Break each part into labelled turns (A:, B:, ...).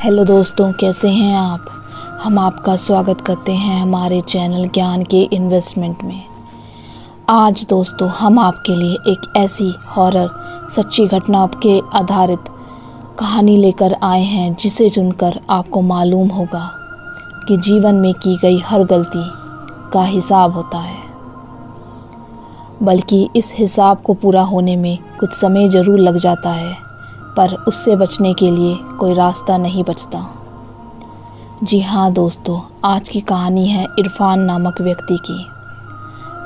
A: Hello दोस्तों, कैसे हैं आप। हम आपका स्वागत करते हैं हमारे चैनल ज्ञान के इन्वेस्टमेंट में। आज दोस्तों हम आपके लिए एक ऐसी हॉरर सच्ची घटना के आधारित कहानी लेकर आए हैं जिसे सुनकर आपको मालूम होगा कि जीवन में की गई हर गलती का हिसाब होता है, बल्कि इस हिसाब को पूरा होने में कुछ समय ज़रूर लग जाता है, पर उससे बचने के लिए कोई रास्ता नहीं बचता। जी हाँ दोस्तों, आज की कहानी है इरफान नामक व्यक्ति की,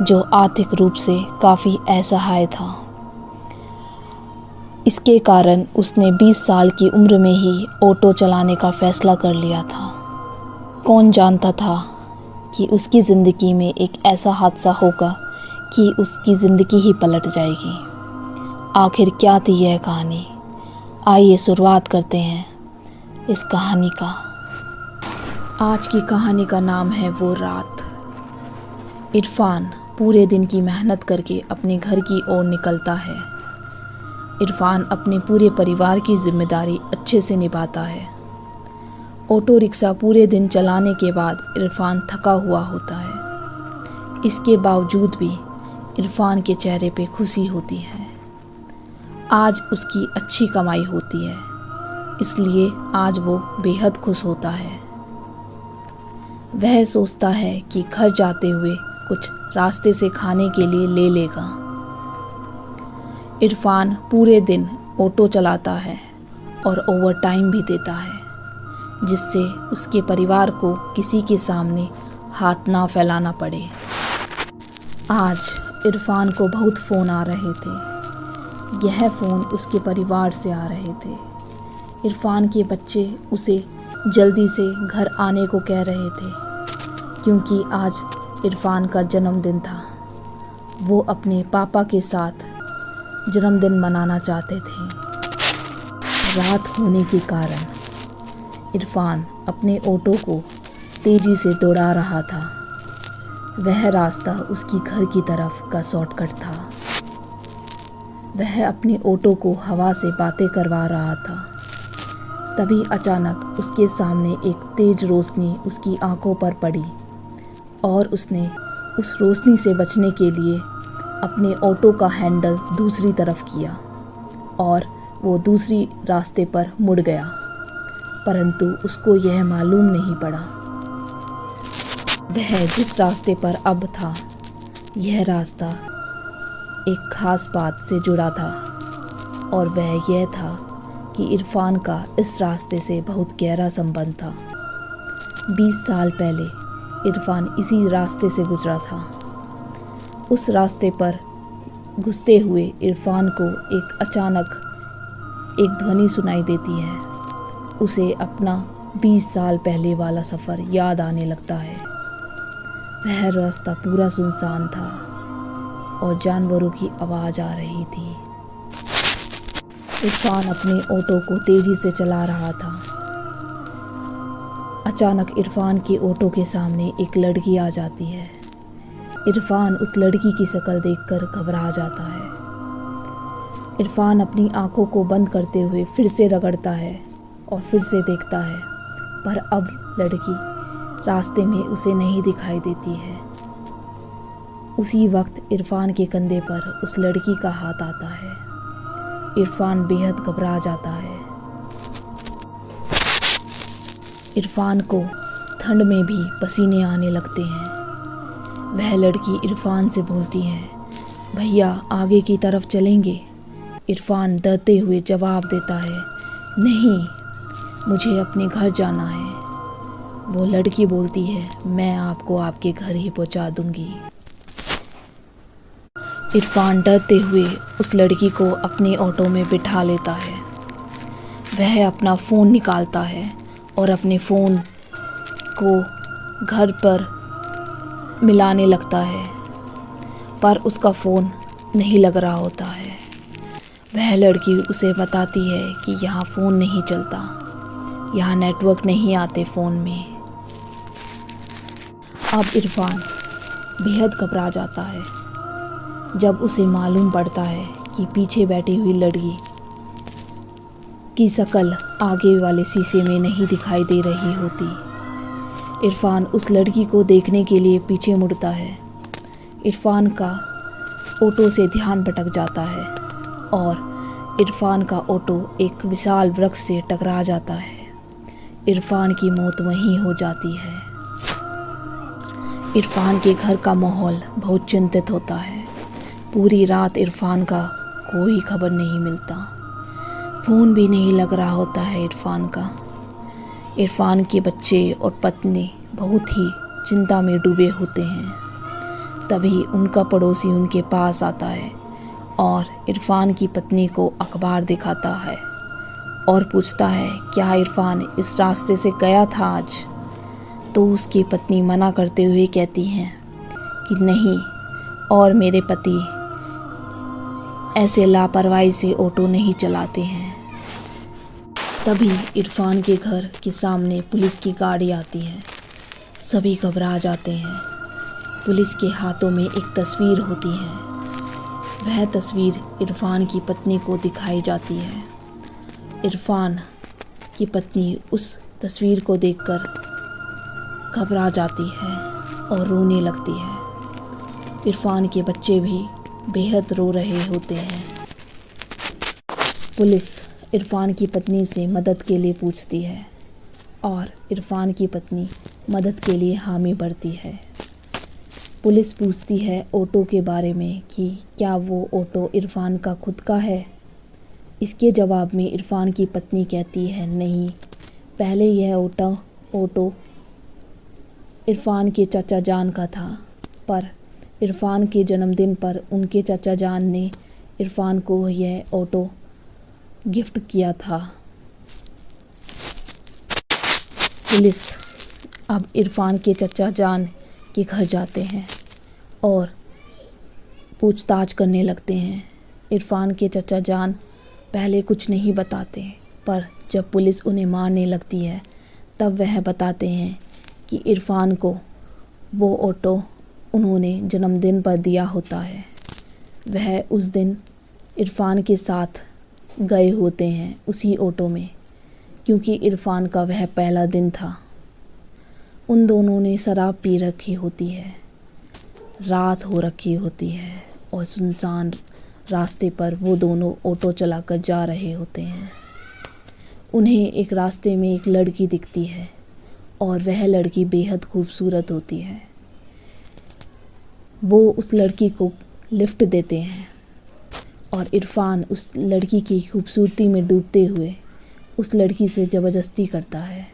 A: जो आर्थिक रूप से काफ़ी असहाय था। इसके कारण उसने 20 साल की उम्र में ही ऑटो चलाने का फ़ैसला कर लिया था। कौन जानता था कि उसकी ज़िंदगी में एक ऐसा हादसा होगा कि उसकी ज़िंदगी ही पलट जाएगी। आखिर क्या थी यह कहानी? आइए शुरुआत करते हैं इस कहानी का। आज की कहानी का नाम है वो रात। इरफान पूरे दिन की मेहनत करके अपने घर की ओर निकलता है। इरफान अपने पूरे परिवार की जिम्मेदारी अच्छे से निभाता है। ऑटो रिक्शा पूरे दिन चलाने के बाद इरफान थका हुआ होता है। इसके बावजूद भी इरफान के चेहरे पे खुशी होती है। आज उसकी अच्छी कमाई होती है, इसलिए आज वो बेहद खुश होता है। वह सोचता है कि घर जाते हुए कुछ रास्ते से खाने के लिए ले लेगा। इरफान पूरे दिन ऑटो चलाता है और ओवरटाइम भी देता है, जिससे उसके परिवार को किसी के सामने हाथ ना फैलाना पड़े। आज इरफान को बहुत फ़ोन आ रहे थे। यह फ़ोन उसके परिवार से आ रहे थे। इरफान के बच्चे उसे जल्दी से घर आने को कह रहे थे, क्योंकि आज इरफान का जन्मदिन था। वो अपने पापा के साथ जन्मदिन मनाना चाहते थे। रात होने के कारण इरफान अपने ऑटो को तेज़ी से दौड़ा रहा था। वह रास्ता उसकी घर की तरफ का शॉर्टकट था। वह अपने ऑटो को हवा से बातें करवा रहा था। तभी अचानक उसके सामने एक तेज रोशनी उसकी आंखों पर पड़ी और उसने उस रोशनी से बचने के लिए अपने ऑटो का हैंडल दूसरी तरफ किया और वो दूसरी रास्ते पर मुड़ गया, परंतु उसको यह मालूम नहीं पड़ा वह जिस रास्ते पर अब था, यह रास्ता एक खास बात से जुड़ा था, और वह यह था कि इरफान का इस रास्ते से बहुत गहरा संबंध था। 20 साल पहले इरफान इसी रास्ते से गुजरा था। उस रास्ते पर घुसते हुए इरफान को एक अचानक एक ध्वनि सुनाई देती है। उसे अपना 20 साल पहले वाला सफ़र याद आने लगता है। वह रास्ता पूरा सुनसान था और जानवरों की आवाज़ आ रही थी। इरफान अपने ऑटो को तेज़ी से चला रहा था। अचानक इरफान के ऑटो के सामने एक लड़की आ जाती है। इरफान उस लड़की की शक्ल देखकर घबरा जाता है। इरफान अपनी आंखों को बंद करते हुए फिर से रगड़ता है और फिर से देखता है, पर अब लड़की रास्ते में उसे नहीं दिखाई देती है। उसी वक्त इरफान के कंधे पर उस लड़की का हाथ आता है। इरफान बेहद घबरा जाता है। इरफान को ठंड में भी पसीने आने लगते हैं। वह लड़की इरफान से बोलती है, भैया आगे की तरफ चलेंगे? इरफान डरते हुए जवाब देता है, नहीं, मुझे अपने घर जाना है। वो लड़की बोलती है, मैं आपको आपके घर ही पहुंचा दूंगी। इरफान डरते हुए उस लड़की को अपने ऑटो में बिठा लेता है। वह अपना फ़ोन निकालता है और अपने फ़ोन को घर पर मिलाने लगता है, पर उसका फ़ोन नहीं लग रहा होता है। वह लड़की उसे बताती है कि यहाँ फ़ोन नहीं चलता, यहाँ नेटवर्क नहीं आते फ़ोन में। अब इरफान बेहद घबरा जाता है जब उसे मालूम पड़ता है कि पीछे बैठी हुई लड़की की शक्ल आगे वाले शीशे में नहीं दिखाई दे रही होती। इरफान उस लड़की को देखने के लिए पीछे मुड़ता है। इरफान का ऑटो से ध्यान भटक जाता है और इरफान का ऑटो एक विशाल वृक्ष से टकरा जाता है। इरफान की मौत वहीं हो जाती है। इरफान के घर का माहौल बहुत चिंतित होता है। पूरी रात इरफान का कोई खबर नहीं मिलता। फ़ोन भी नहीं लग रहा होता है इरफान का। इरफान के बच्चे और पत्नी बहुत ही चिंता में डूबे होते हैं। तभी उनका पड़ोसी उनके पास आता है और इरफान की पत्नी को अखबार दिखाता है और पूछता है, क्या इरफान इस रास्ते से गया था आज? तो उसकी पत्नी मना करते हुए कहती हैं कि नहीं, और मेरे पति ऐसे लापरवाही से ऑटो नहीं चलाते हैं। तभी इरफान के घर के सामने पुलिस की गाड़ी आती है। सभी घबरा जाते हैं। पुलिस के हाथों में एक तस्वीर होती है। वह तस्वीर इरफान की पत्नी को दिखाई जाती है। इरफान की पत्नी उस तस्वीर को देखकर घबरा जाती है और रोने लगती है। इरफान के बच्चे भी बेहद रो रहे होते हैं। पुलिस इरफान की पत्नी से मदद के लिए पूछती है और इरफान की पत्नी मदद के लिए हामी भरती है। पुलिस पूछती है ऑटो के बारे में कि क्या वो ऑटो इरफान का खुद का है। इसके जवाब में इरफान की पत्नी कहती है, नहीं, पहले यह ऑटो इरफान के चाचा जान का था, पर इरफान के जन्मदिन पर उनके चाचा जान ने इरफान को यह ऑटो गिफ्ट किया था। पुलिस अब इरफान के चाचा जान के घर जाते हैं और पूछताछ करने लगते हैं। इरफान के चाचा जान पहले कुछ नहीं बताते, पर जब पुलिस उन्हें मारने लगती है तब वह बताते हैं कि इरफान को वो ऑटो उन्होंने जन्मदिन पर दिया होता है। वह उस दिन इरफान के साथ गए होते हैं उसी ऑटो में, क्योंकि इरफान का वह पहला दिन था। उन दोनों ने शराब पी रखी होती है। रात हो रखी होती है और सुनसान रास्ते पर वो दोनों ऑटो चलाकर जा रहे होते हैं। उन्हें एक रास्ते में एक लड़की दिखती है और वह लड़की बेहद खूबसूरत होती है। वो उस लड़की को लिफ्ट देते हैं और इरफान उस लड़की की खूबसूरती में डूबते हुए उस लड़की से ज़बरदस्ती करता है।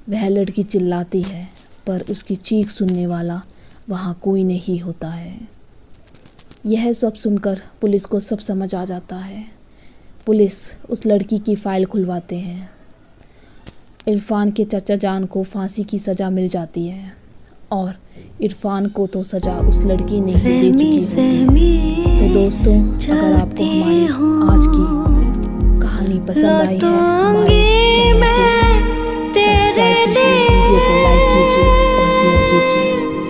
A: वह लड़की चिल्लाती है, पर उसकी चीख सुनने वाला वहाँ कोई नहीं होता है। यह सब सुनकर पुलिस को सब समझ आ जाता है। पुलिस उस लड़की की फ़ाइल खुलवाते हैं। इरफान के चाचा जान को फांसी की सज़ा मिल जाती है और इरफान को तो सज़ा उस लड़की ने ही दे चुकी होती है। तो दोस्तों, अगर आपको हमारी आज की कहानी पसंद आई है, हमारे